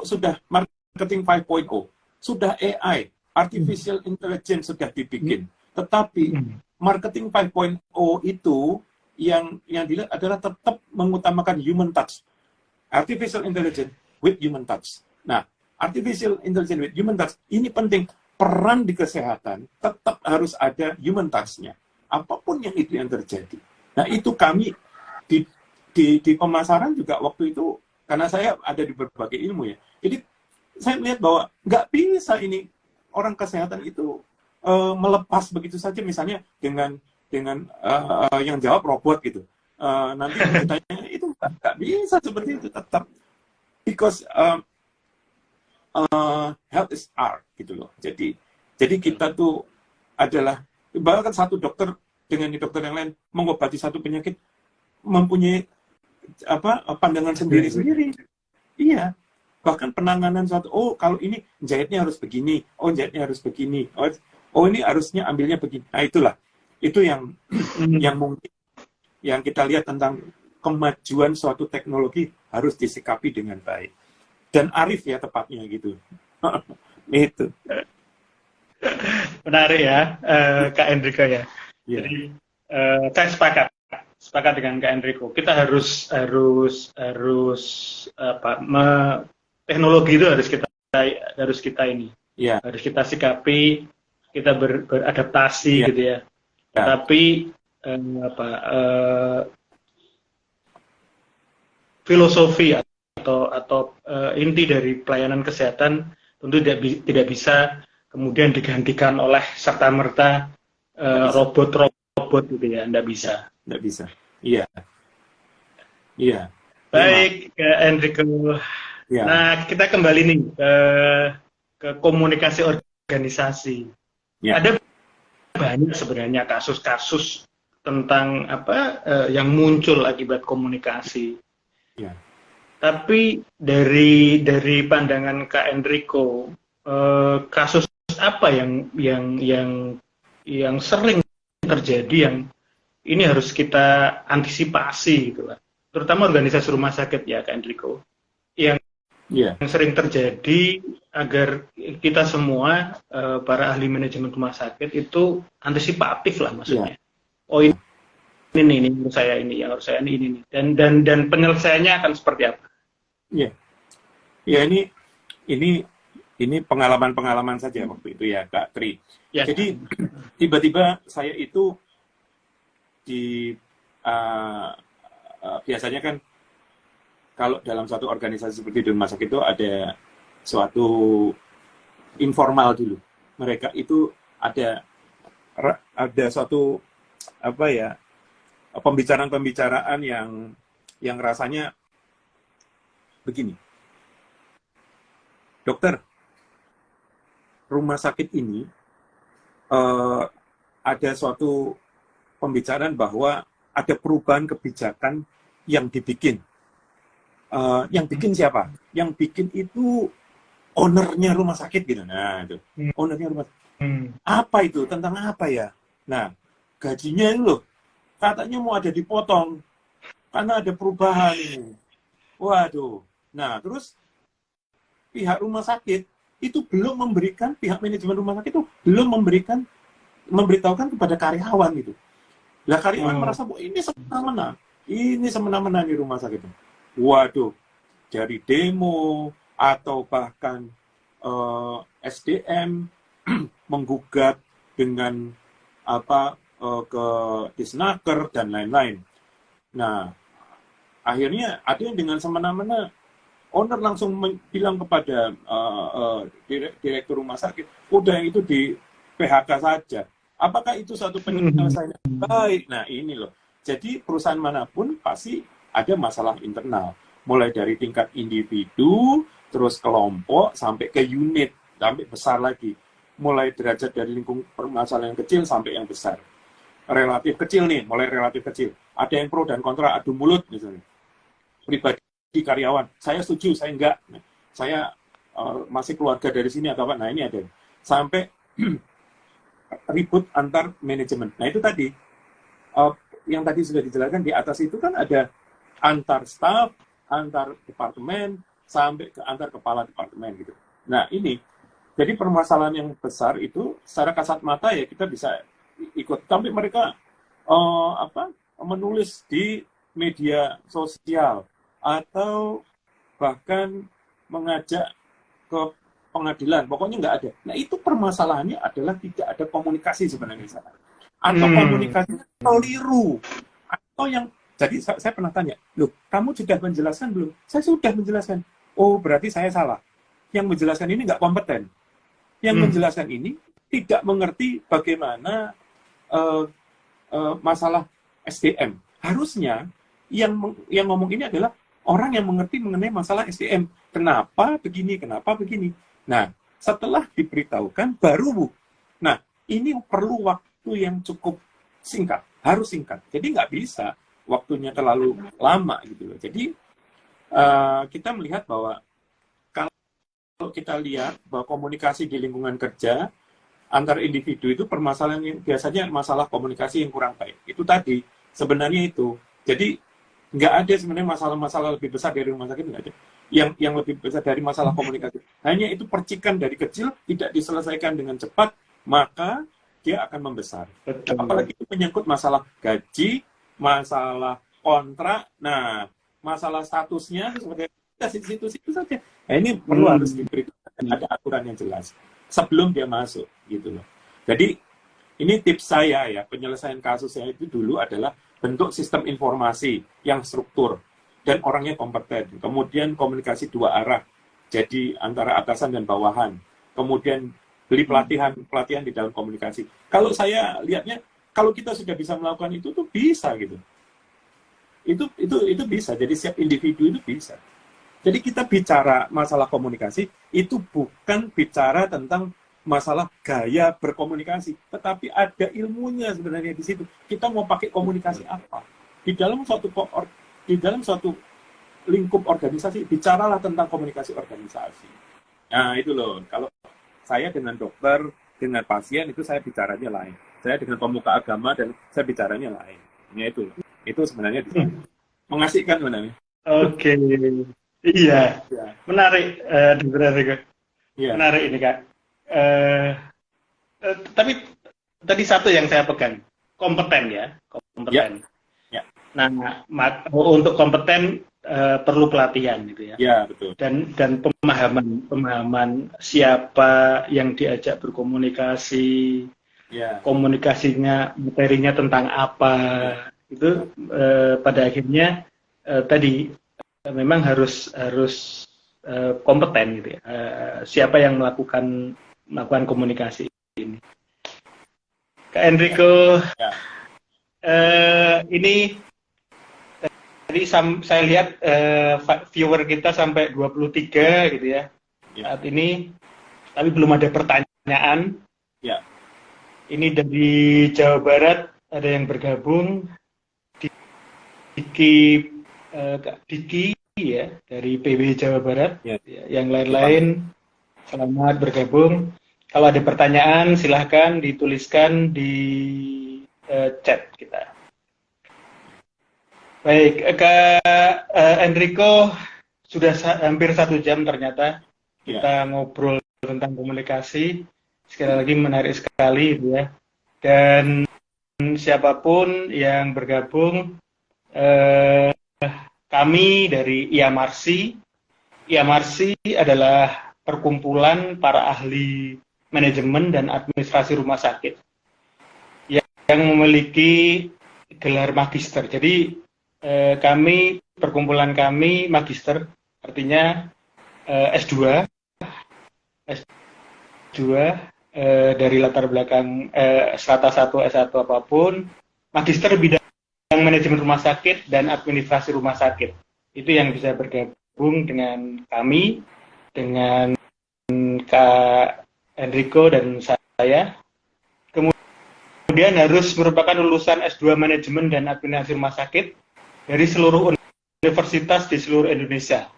sudah marketing 5.0, sudah AI, artificial intelligence sudah dibikin. Tetapi marketing 5.0 itu yang dilihat adalah tetap mengutamakan human touch. Artificial intelligence with human touch. Nah, artificial intelligence with human touch ini penting. Peran di kesehatan tetap harus ada human touch-nya. Apapun yang terjadi. Nah, itu kami di pemasaran juga waktu itu, karena saya ada di berbagai ilmu ya. Jadi, saya melihat bahwa nggak bisa ini orang kesehatan itu melepas begitu saja, misalnya dengan yang jawab robot gitu. Nanti ditanya, itu nggak bisa seperti itu, tetap. Because health is art gitu loh. Jadi kita tuh adalah bahkan satu dokter dengan dokter yang lain mengobati satu penyakit mempunyai pandangan sendiri-sendiri. Iya. Bahkan penanganan suatu, kalau ini jahitnya harus begini, jahitnya harus begini. Ini harusnya ambilnya begini. Nah, itulah. Itu yang mungkin yang kita lihat tentang kemajuan suatu teknologi harus disikapi dengan baik. Dan arif ya tepatnya gitu. Itu. Menarik ya, Kak Enrico ya. Yeah. Jadi saya sepakat dengan Kak Enrico. Kita harus teknologi itu harus kita ini. Yeah. Harus kita sikapi, kita beradaptasi gitu ya. Tapi filosofi atau inti dari pelayanan kesehatan tentu tidak bisa kemudian digantikan oleh serta-merta robot gitu ya, tidak bisa. Iya. Baik, Enrico. Ya. Nah, kita kembali nih ke ke komunikasi organisasi. Ya. Ada banyak sebenarnya kasus-kasus tentang yang muncul akibat komunikasi. Ya. Tapi dari pandangan Kak Enrico, kasus apa yang sering terjadi yang ini harus kita antisipasi gitu lah. Terutama organisasi rumah sakit ya Kak Enrico. Yang sering terjadi agar kita semua para ahli manajemen rumah sakit itu antisipatif lah maksudnya. Oh ini menurut saya ini yang harus saya ini dan penyelesaiannya akan seperti apa? Iya. Ya ini pengalaman saja waktu itu ya Kak Tri. Ya. Jadi tiba-tiba saya itu biasanya kan kalau dalam satu organisasi seperti di rumah sakit itu ada suatu informal dulu. Mereka itu ada suatu pembicaraan yang rasanya begini. Dokter, rumah sakit ini ada suatu pembicaraan bahwa ada perubahan kebijakan yang dibikin. Yang bikin siapa? Yang bikin itu ownernya rumah sakit gitu. Nah, itu. Ownernya rumah sakit. Apa itu? Tentang apa ya? Nah, gajinya itu loh. Katanya mau ada dipotong. Karena ada perubahan ini. Waduh. Nah, terus pihak rumah sakit itu belum memberikan, pihak manajemen rumah sakit itu belum memberitahukan kepada karyawan gitu. Lah karyawan merasa bahwa ini semena-mena di rumah sakit. Waduh, dari demo atau bahkan SDM menggugat dengan ke Disnaker dan lain-lain. Nah, akhirnya ada yang dengan semena-mena owner langsung bilang kepada direktur rumah sakit, udah itu di PHK saja. Apakah itu satu penyelesaian yang baik? Nah ini loh. Jadi perusahaan manapun pasti ada masalah internal. Mulai dari tingkat individu, terus kelompok, sampai ke unit, sampai besar lagi. Mulai derajat dari lingkung permasalahan yang kecil sampai yang besar. Relatif kecil nih, mulai relatif kecil. Ada yang pro dan kontra, adu mulut misalnya. Pribadi di karyawan, saya setuju, saya enggak, saya masih keluarga dari sini atau apa, nah ini ada sampai ribut antar manajemen. Nah itu tadi yang tadi sudah dijelaskan di atas itu kan ada antar staff, antar departemen, sampai ke antar kepala departemen gitu. Nah ini, jadi permasalahan yang besar itu secara kasat mata ya kita bisa ikut, tapi mereka menulis di media sosial atau bahkan mengajak ke pengadilan, pokoknya nggak ada. Nah itu permasalahannya adalah tidak ada komunikasi sebenarnya di sana. Atau komunikasinya keliru. Atau yang, jadi saya pernah tanya, loh kamu sudah menjelaskan belum? Saya sudah menjelaskan. Oh berarti saya salah. Yang menjelaskan ini nggak kompeten. Yang menjelaskan ini tidak mengerti bagaimana masalah SDM. Harusnya yang ngomong ini adalah orang yang mengerti mengenai masalah SDM. Kenapa begini, kenapa begini. Nah, setelah diberitahukan, baru Bu. Nah, ini perlu waktu yang cukup singkat. Harus singkat. Jadi nggak bisa waktunya terlalu lama gitu loh. Jadi, kita melihat bahwa kalau kita lihat bahwa komunikasi di lingkungan kerja antar individu itu permasalahan yang biasanya masalah komunikasi yang kurang baik. Itu tadi, sebenarnya itu. Jadi, nggak ada sebenarnya masalah-masalah lebih besar dari rumah sakit, nggak ada. Yang lebih besar dari masalah komunikasi. Hanya itu percikan dari kecil, tidak diselesaikan dengan cepat, maka dia akan membesar. Betul. Apalagi itu menyangkut masalah gaji, masalah kontrak, nah, masalah statusnya, seperti situ saja. Nah, ini perlu harus diberikan ada aturan yang jelas sebelum dia masuk, gitu loh. Jadi, ini tips saya ya, penyelesaian kasusnya itu dulu adalah bentuk sistem informasi yang struktur dan orangnya kompeten. Kemudian komunikasi dua arah, jadi antara atasan dan bawahan. Kemudian beli pelatihan di dalam komunikasi. Kalau saya lihatnya, kalau kita sudah bisa melakukan itu tuh bisa gitu. Itu bisa. Jadi setiap individu itu bisa. Jadi kita bicara masalah komunikasi, itu bukan bicara tentang masalah gaya berkomunikasi, tetapi ada ilmunya sebenarnya di situ. Kita mau pakai komunikasi apa? Di dalam suatu lingkup organisasi, bicaralah tentang komunikasi organisasi. Nah, itu loh. Kalau saya dengan dokter, dengan pasien, itu saya bicaranya lain. Saya dengan pemuka agama, dan saya bicaranya lain. Ya, itu loh. Itu sebenarnya di sana. Mengasihkan sebenarnya. Oke. Iya. Ya. Menarik, Dr. Enrico. Ya. Menarik ini, Kak. Tapi tadi satu yang saya pegang, kompeten ya. Kompeten. Ya. Nah, untuk kompeten perlu pelatihan gitu ya. Ya, betul. Dan pemahaman siapa yang diajak berkomunikasi, komunikasinya, materinya tentang apa, itu pada akhirnya tadi memang harus kompeten gitu ya. Siapa yang melakukan komunikasi ini. Kak Enrico, ini tadi saya lihat viewer kita sampai 23 gitu ya saat ini, tapi belum ada pertanyaan. Ya. Ini dari Jawa Barat ada yang bergabung, Diki ya dari PB Jawa Barat. Ya. Yang lain-lain selamat bergabung. Kalau ada pertanyaan silahkan dituliskan di chat kita. Baik, Kak Enrico, sudah hampir 1 jam ternyata kita ngobrol tentang komunikasi. Sekali lagi menarik sekali ya. Dan siapapun yang bergabung, kami dari IAMRC adalah perkumpulan para ahli manajemen dan administrasi rumah sakit yang memiliki gelar magister. Jadi perkumpulan kami magister, artinya S2 dari latar belakang strata 1, S1 apapun, magister bidang manajemen rumah sakit dan administrasi rumah sakit. Itu yang bisa bergabung dengan kami, dengan Kak Enrico dan saya. Kemudian harus merupakan lulusan S2 manajemen dan administrasi rumah sakit dari seluruh universitas di seluruh Indonesia.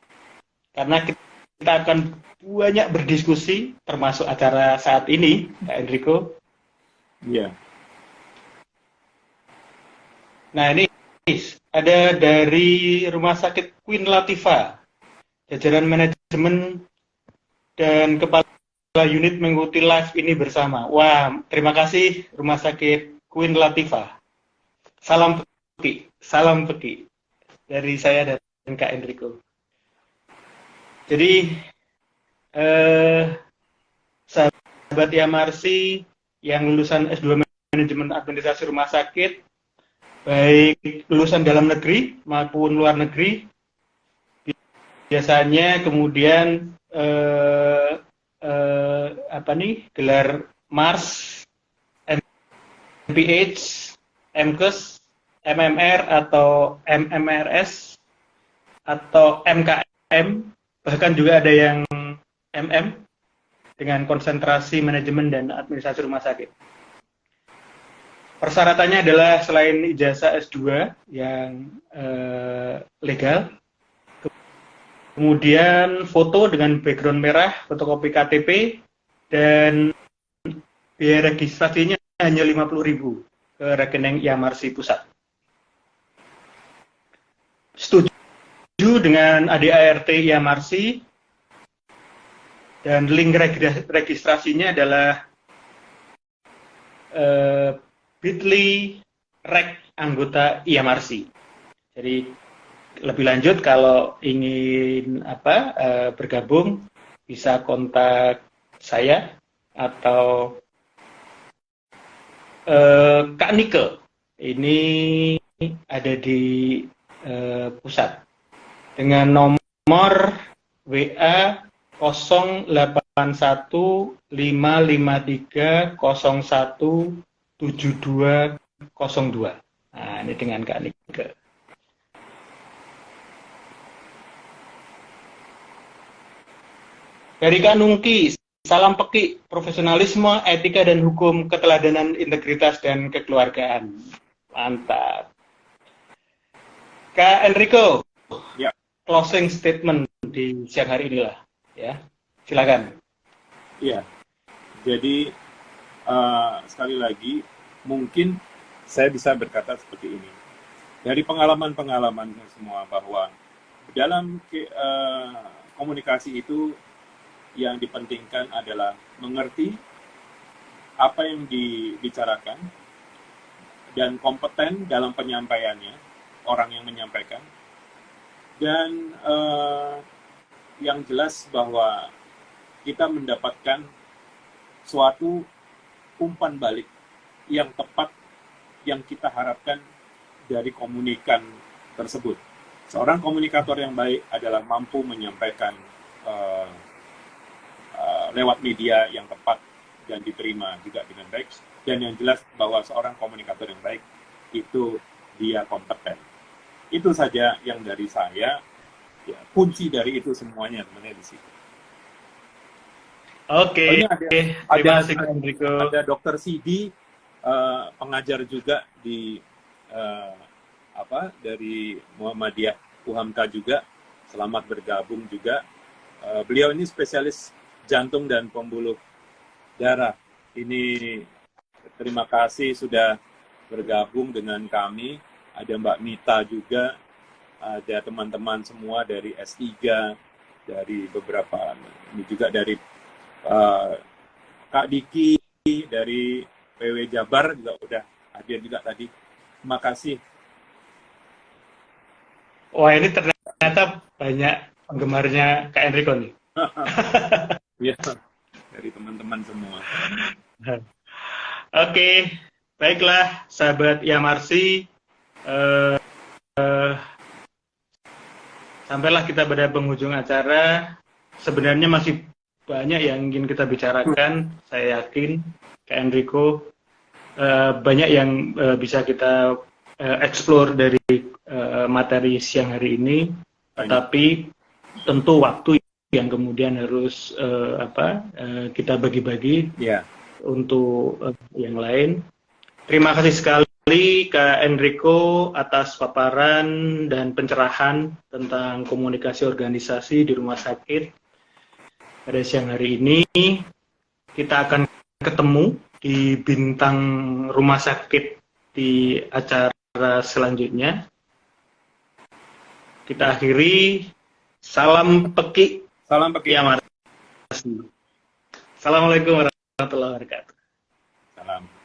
Karena kita akan banyak berdiskusi, termasuk acara saat ini, Kak Enrico. Iya. Nah, ini ada dari Rumah Sakit Queen Latifah, jajaran manajemen dan kepala unit mengikuti live ini bersama. Wah, terima kasih Rumah Sakit Queen Latifah. Salam peki dari saya dan Kak Enrico. Jadi sahabat IAMRC yang lulusan S2 manajemen administrasi rumah sakit, baik lulusan dalam negeri maupun luar negeri, biasanya kemudian gelar MARS, MPH, MKes, MMR atau MMRS atau MKM, bahkan juga ada yang MM dengan konsentrasi manajemen dan administrasi rumah sakit. Persyaratannya adalah selain ijazah S2 yang legal, kemudian foto dengan background merah, fotokopi KTP, dan biaya registrasinya hanya 50.000 ke rekening IAMRC pusat. Setuju dengan ADART IAMRC, dan link registrasinya adalah bit.ly/reg anggota IAMRC. Jadi lebih lanjut kalau ingin bergabung bisa kontak saya atau Kak Nike. Ini ada di pusat dengan nomor WA 081553017202. Nah, ini dengan Kak Nike. Dari Kak Nungki, salam peki, profesionalisme, etika dan hukum, keteladanan, integritas dan kekeluargaan. Mantap. Kak Enrico, Ya, closing statement di siang hari inilah, ya. Silakan. iya. Jadi sekali lagi, mungkin saya bisa berkata seperti ini. Dari pengalaman-pengalaman semua bahwa dalam komunikasi itu yang dipentingkan adalah mengerti apa yang dibicarakan dan kompeten dalam penyampaiannya, orang yang menyampaikan, dan yang jelas bahwa kita mendapatkan suatu umpan balik yang tepat yang kita harapkan dari komunikan tersebut. Seorang komunikator yang baik adalah mampu menyampaikan lewat media yang tepat dan diterima juga dengan baik. Dan yang jelas bahwa seorang komunikator yang baik itu dia kompeten. Itu saja yang dari saya. Ya, kunci dari itu semuanya sebenarnya di situ. Oke, terima kasih Kak Enrico. Ada Dr. CD, pengajar juga di dari Muhammadiyah UHAMKA juga. Selamat bergabung juga. Beliau ini spesialis jantung dan pembuluh darah. Ini terima kasih sudah bergabung dengan kami. Ada Mbak Mita juga, ada teman-teman semua dari S3, dari beberapa, ini juga dari Kak Diki, dari PW Jabar juga udah hadir juga tadi. Terima kasih. Wah, ini ternyata banyak penggemarnya Kak Enrico nih. Ya, dari teman-teman semua. Oke, baiklah sahabat Yamarsi, sampailah kita pada penghujung acara. Sebenarnya masih banyak yang ingin kita bicarakan. Saya yakin Kak Enrico banyak yang bisa kita explore dari materi siang hari ini. Tetapi tentu waktu yang kemudian harus kita bagi-bagi untuk yang lain. Terima kasih sekali Kak Enrico atas paparan dan pencerahan tentang komunikasi organisasi di rumah sakit pada siang hari ini. Kita akan ketemu di bintang rumah sakit di acara selanjutnya. Kita akhiri. Salam peki. Salam peki. Ya, Assalamualaikum warahmatullahi wabarakatuh. Salam.